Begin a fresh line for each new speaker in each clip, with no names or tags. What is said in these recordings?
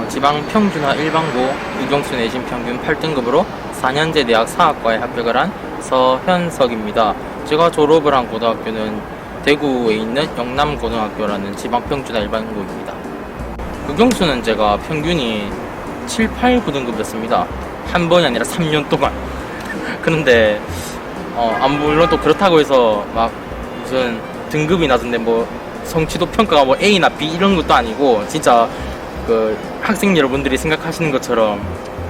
지방 평준화 일반고 국영수 내신 평균 8등급으로 4년제 대학 사학과에 합격을 한 서현석입니다. 제가 졸업을 한 고등학교는 대구에 있는 영남고등학교라는 지방 평준화 일반고입니다. 국영수는 제가 평균이 7, 8, 9등급이었습니다. 한 번이 아니라 3년 동안. 그런데 물론 또 그렇다고 해서 막 무슨 등급이 낮은데 뭐 성취도 평가가 뭐 A나 B 이런 것도 아니고, 진짜 그 학생 여러분들이 생각하시는 것처럼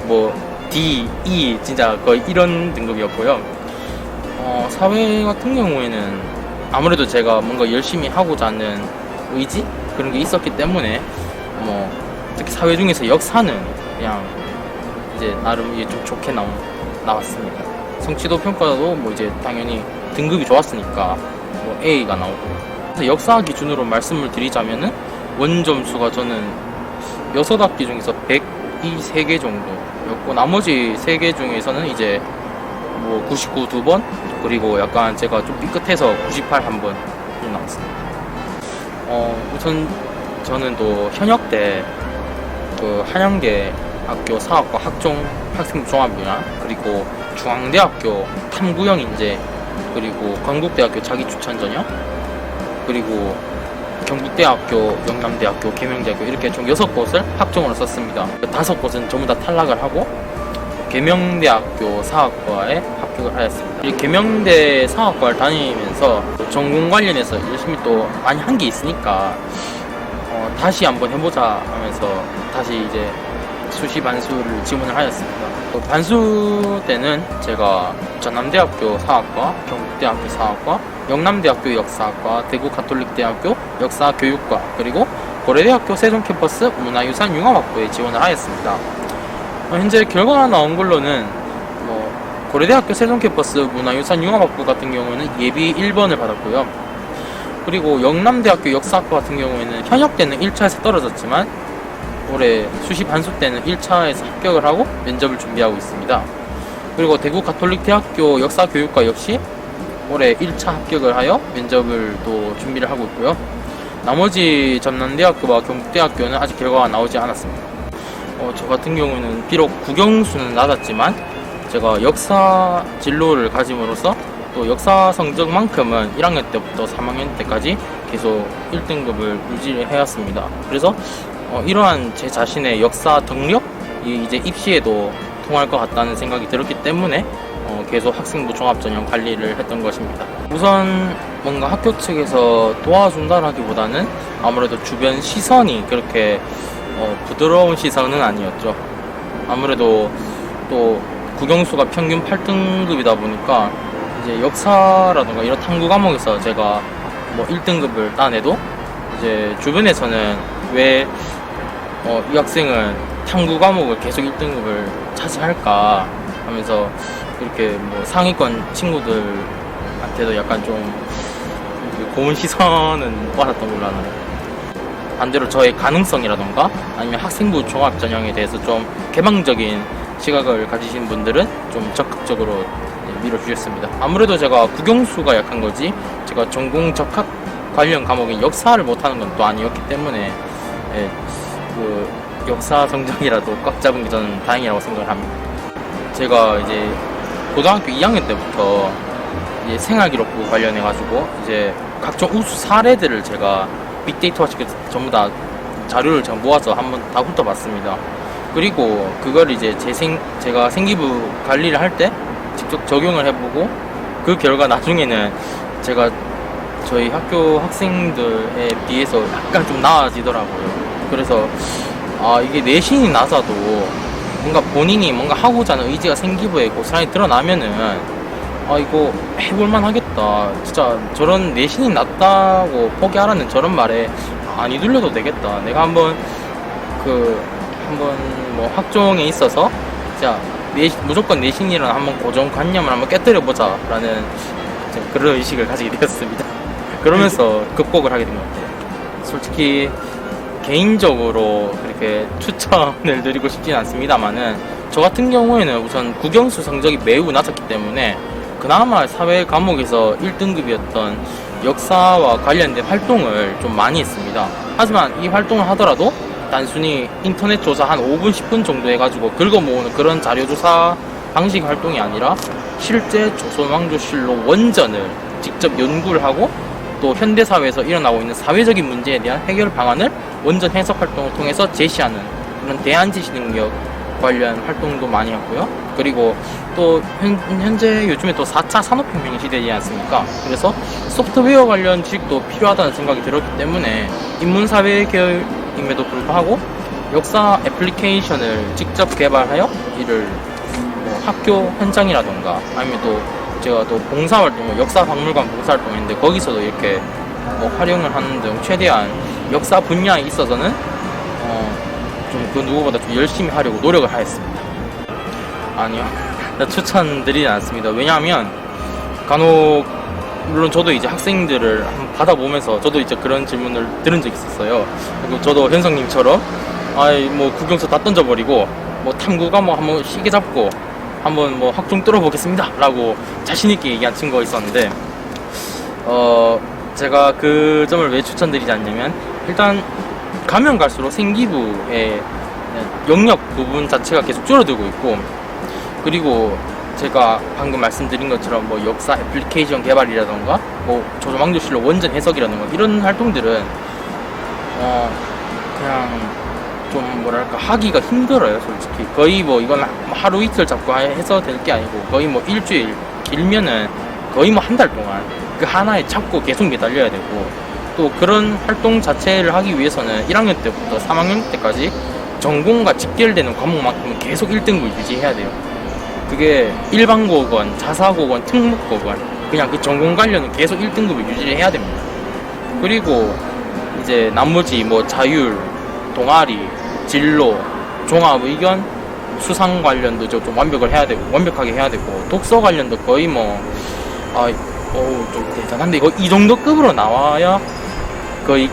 뭐 D, E 진짜 거의 이런 등급이었고요. 사회 같은 경우에는 아무래도 제가 뭔가 열심히 하고자 하는 의지 그런 게 있었기 때문에 특히 사회 중에서 역사는 그냥 이제 나름 이게 좀 좋게 나왔습니다. 성취도 평가도 뭐 이제 당연히 등급이 좋았으니까 뭐 A가 나오고. 그래서 역사 기준으로 말씀을 드리자면은 원점수가 저는 6학기 중에서 103개 정도였고, 나머지 3개 중에서는 이제 뭐 99 2번, 그리고 약간 제가 좀 삐끗해서 98 1번 나왔습니다. 우선 저는 또 현역 때 그 한양대 학교 사학과 학생부 종합교양, 그리고 중앙대학교 탐구형 인재, 그리고 건국대학교 자기추천 전형, 그리고 경북대학교, 영남대학교, 계명대학교 이렇게 총 6곳을 학종으로 썼습니다. 5곳은 전부 다 탈락을 하고 계명대학교 사학과에 합격을 하였습니다. 이 계명대 사학과를 다니면서 전공 관련해서 열심히 또 많이 한 게 있으니까 다시 한번 해보자 하면서 다시 이제 수시 반수를 지원을 하였습니다. 반수 때는 제가 전남대학교 사학과, 경북대학교 사학과, 영남대학교 역사학과, 대구가톨릭대학교 역사교육과, 그리고 고려대학교 세종캠퍼스 문화유산 융합학부에 지원을 하였습니다. 현재 결과가 나온 걸로는 고려대학교 세종캠퍼스 문화유산 융합학부 같은 경우는 예비 1번을 받았고요. 그리고 영남대학교 역사학과 같은 경우에는 현역 때는 1차에서 떨어졌지만 올해 수시 반수 때는 1차에서 합격을 하고 면접을 준비하고 있습니다. 그리고 대구가톨릭대학교 역사교육과 역시 올해 1차 합격을 하여 면접을 또 준비를 하고 있고요. 나머지 전남대학교와 경북대학교는 아직 결과가 나오지 않았습니다. 저 같은 경우는 비록 국영수는 낮았지만 제가 역사 진로를 가짐으로써 또 역사 성적만큼은 1학년 때부터 3학년 때까지 계속 1등급을 유지를 해왔습니다. 그래서 이러한 제 자신의 역사 덕력이 이제 입시에도 통할 것 같다는 생각이 들었기 때문에 계속 학생부 종합전형 관리를 했던 것입니다. 우선 뭔가 학교 측에서 도와준다라기보다는 아무래도 주변 시선이 그렇게 부드러운 시선은 아니었죠. 아무래도 또 국영수가 평균 8등급이다 보니까 이제 역사라든가 이런 탐구 과목에서 제가 뭐 1등급을 따내도 이제 주변에서는 왜 이 학생은 탐구 과목을 계속 1등급을 차지할까 하면서 이렇게 뭐 상위권 친구들한테도 약간 좀 고운 시선은 받았던 걸로 아나요. 반대로 저의 가능성이라던가 아니면 학생부 종합 전형에 대해서 좀 개방적인 시각을 가지신 분들은 좀 적극적으로 밀어주셨습니다. 아무래도 제가 국영수가 약한 거지 제가 전공 적합 관련 과목인 역사를 못하는 건 또 아니었기 때문에 그 역사 성적이라도 꽉 잡은 게 저는 다행이라고 생각을 합니다. 제가 이제 고등학교 2학년 때부터 이제 생활기록부 관련해 가지고 이제 각종 우수 사례들을 제가 빅데이터화 시켜서 전부 다 자료를 제가 모아서 한번 다 훑어봤습니다. 그리고 그걸 이제 제가 생기부 관리를 할 때 직접 적용을 해보고 그 결과 나중에는 제가 저희 학교 학생들에 비해서 약간 좀 나아지더라고요. 그래서 이게 내신이 낮아도 뭔가 본인이 뭔가 하고자 하는 의지가 생기부에 고스란히 드러나면은 이거 해볼만 하겠다. 진짜 저런 내신이 낮다고 포기하라는 저런 말에 안 휘둘려도 되겠다. 내가 한번 뭐 학종에 있어서 진짜 무조건 내신이라는 한번 고정관념을 한번 깨뜨려보자 라는 그런 의식을 가지게 되었습니다. 그러면서 극복을 하게 된 것 같아요. 솔직히 개인적으로 그렇게 추천을 드리고 싶진 않습니다만은 저 같은 경우에는 우선 국영수 성적이 매우 낮았기 때문에 그나마 사회 과목에서 1등급이었던 역사와 관련된 활동을 좀 많이 했습니다. 하지만 이 활동을 하더라도 단순히 인터넷 조사 한 5분 10분 정도 해가지고 긁어 모으는 그런 자료 조사 방식 활동이 아니라 실제 조선 왕조실록 원전을 직접 연구를 하고 또 현대사회에서 일어나고 있는 사회적인 문제에 대한 해결 방안을 원전 해석 활동을 통해서 제시하는 그런 대안지시 능력 관련 활동도 많이 했고요. 그리고 또 현재 요즘에 또 4차 산업혁명 시대이지 않습니까? 그래서 소프트웨어 관련 지식도 필요하다는 생각이 들었기 때문에 인문사회 계열임에도 불구하고 역사 애플리케이션을 직접 개발하여 이를 뭐 학교 현장이라던가 아니면 또 제가 또 봉사활동, 역사박물관 봉사활동인데 거기서도 이렇게 뭐 활용을 하는 등 최대한 역사 분야에 있어서는 좀 그 누구보다 좀 열심히 하려고 노력을 하였습니다. 아니요, 추천드리지 않습니다. 왜냐하면 간혹 물론 저도 이제 학생들을 한번 받아보면서 저도 이제 그런 질문을 들은 적이 있었어요. 그리고 저도 현성님처럼 뭐 국영수 다 던져버리고 뭐 탐구가 뭐 한번 시계 잡고 한번 뭐 학종 뚫어보겠습니다 라고 자신있게 얘기한 친구가 있었는데 제가 그 점을 왜 추천드리지 않냐면 일단 가면 갈수록 생기부의 영역 부분 자체가 계속 줄어들고 있고 그리고 제가 방금 말씀드린 것처럼 뭐 역사 애플리케이션 개발이라던가 뭐 조선 왕조실록 원전 해석이라던가 이런 활동들은 그냥 좀 뭐랄까 하기가 힘들어요. 솔직히 거의 뭐 이건 하루 이틀 잡고 해서 될 게 아니고 거의 뭐 일주일 길면은 거의 뭐 한 달 동안 그 하나에 잡고 계속 매달려야 되고 또 그런 활동 자체를 하기 위해서는 1학년 때부터 3학년 때까지 전공과 직결되는 과목만큼은 계속 1등급을 유지해야 돼요. 그게 일반고건, 자사고건, 특목고건 그냥 그 전공 관련은 계속 1등급을 유지를 해야 됩니다. 그리고 이제 나머지 뭐 자율, 동아리, 진로, 종합의견, 수상 관련도 좀 완벽하게 해야 되고 독서 관련도 거의 뭐 좀 대단한데 이거 이 정도 급으로 나와야 거의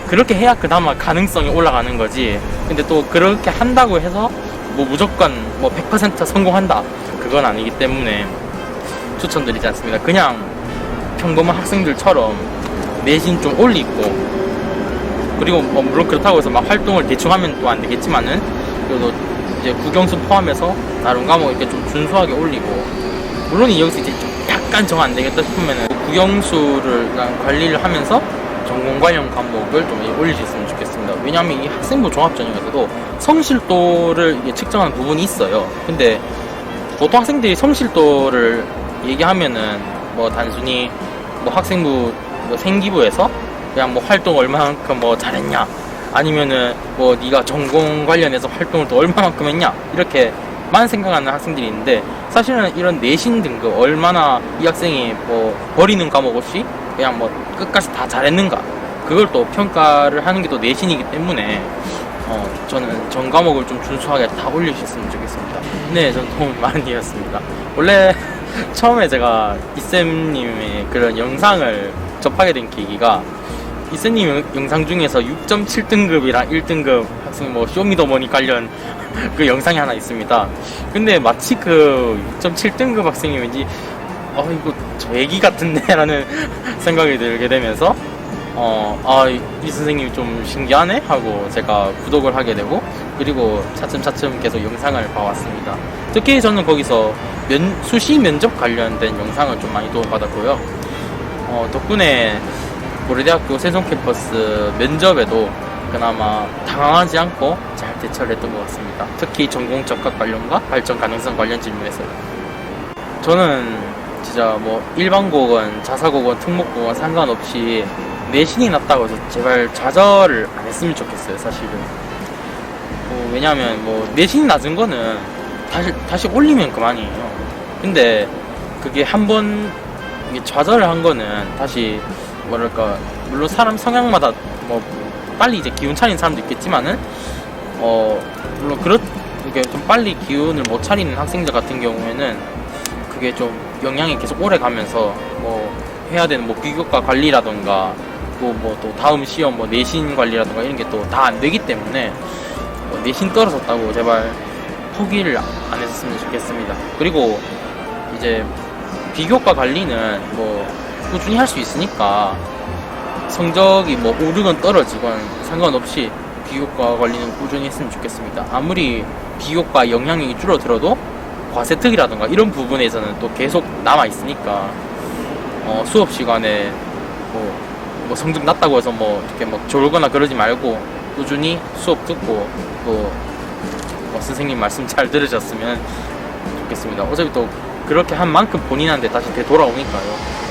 그렇게 해야 그나마 가능성이 올라가는 거지. 근데 또 그렇게 한다고 해서 뭐 무조건 뭐 100% 성공한다 그건 아니기 때문에 추천드리지 않습니다. 그냥 평범한 학생들처럼 내신 좀 올리고 그리고 뭐 물론 그렇다고 해서 막 활동을 대충 하면 또 안 되겠지만은 그래도 이제 국영수 포함해서 다른 과목 이렇게 좀 준수하게 올리고 물론 여기서 이제 좀 약간 정 안 되겠다 싶으면은 국영수를 관리를 하면서 전공 관련 과목을 좀 올릴 수 있으면 좋겠습니다. 왜냐하면 이 학생부 종합전형에서도 성실도를 이게 측정하는 부분이 있어요. 근데 보통 학생들이 성실도를 얘기하면은 뭐 단순히 뭐 학생부 뭐 생기부에서 그냥 뭐 활동 얼마만큼 뭐 잘했냐 아니면은 뭐 네가 전공 관련해서 활동을 또 얼마만큼 했냐 이렇게만 생각하는 학생들이 있는데 사실은 이런 내신 등급 얼마나 이 학생이 뭐 버리는 과목 없이 그냥 뭐 끝까지 다 잘했는가 그걸 또 평가를 하는 게 또 내신이기 때문에 저는 전 과목을 좀 준수하게 다 올리셨으면 좋겠습니다. 네, 전 도움 많이 되었습니다. 원래 처음에 제가 이쌤님의 그런 영상을 접하게 된 계기가 이쌤님 영상 중에서 6.7등급이랑 1등급 학생 뭐 쇼미더머니 관련 그 영상이 하나 있습니다. 근데 마치 그 6.7등급 학생이 왠지 이거 저 애기 같은데 라는 생각이 들게 되면서 이 선생님이 좀 신기하네 하고 제가 구독을 하게 되고 그리고 차츰차츰 계속 영상을 봐왔습니다. 특히 저는 거기서 수시 면접 관련된 영상을 좀 많이 도움받았고요. 덕분에 고려대학교 세종캠퍼스 면접에도 그나마 당황하지 않고 잘 대처를 했던 것 같습니다. 특히 전공 적합 관련과 발전 가능성 관련 질문에서요. 저는 진짜 뭐 일반고건, 자사고건, 특목고건 상관없이 내신이 낮다고 해서 제발 좌절을 안 했으면 좋겠어요. 사실은 왜냐하면 뭐 내신이 낮은 거는 다시 올리면 그만이에요. 근데 그게 한번 좌절을 한 거는 다시 뭐랄까 물론 사람 성향마다 뭐 빨리 이제 기운 차리는 사람도 있겠지만은 물론 이게 좀 빨리 기운을 못 차리는 학생들 같은 경우에는 그게 좀 영향이 계속 오래 가면서 뭐 해야 되는 뭐 비교과 관리라던가 또 다음 시험 뭐 내신 관리라던가 이런 게 또 다 안 되기 때문에 내신 떨어졌다고 제발 포기를 안 했으면 좋겠습니다. 그리고 이제 비교과 관리는 뭐 꾸준히 할 수 있으니까 성적이 뭐 오르건 떨어지건 상관없이 비교과 관리는 꾸준히 했으면 좋겠습니다. 아무리 비교과 영향력이 줄어들어도 과세특이라던가 이런 부분에서는 또 계속 남아 있으니까 수업 시간에 뭐 성적 낮다고 해서 뭐 이렇게 막 졸거나 그러지 말고 꾸준히 수업 듣고 또 선생님 말씀 잘 들으셨으면 좋겠습니다. 어차피 또 그렇게 한 만큼 본인한테 다시 되돌아오니까요.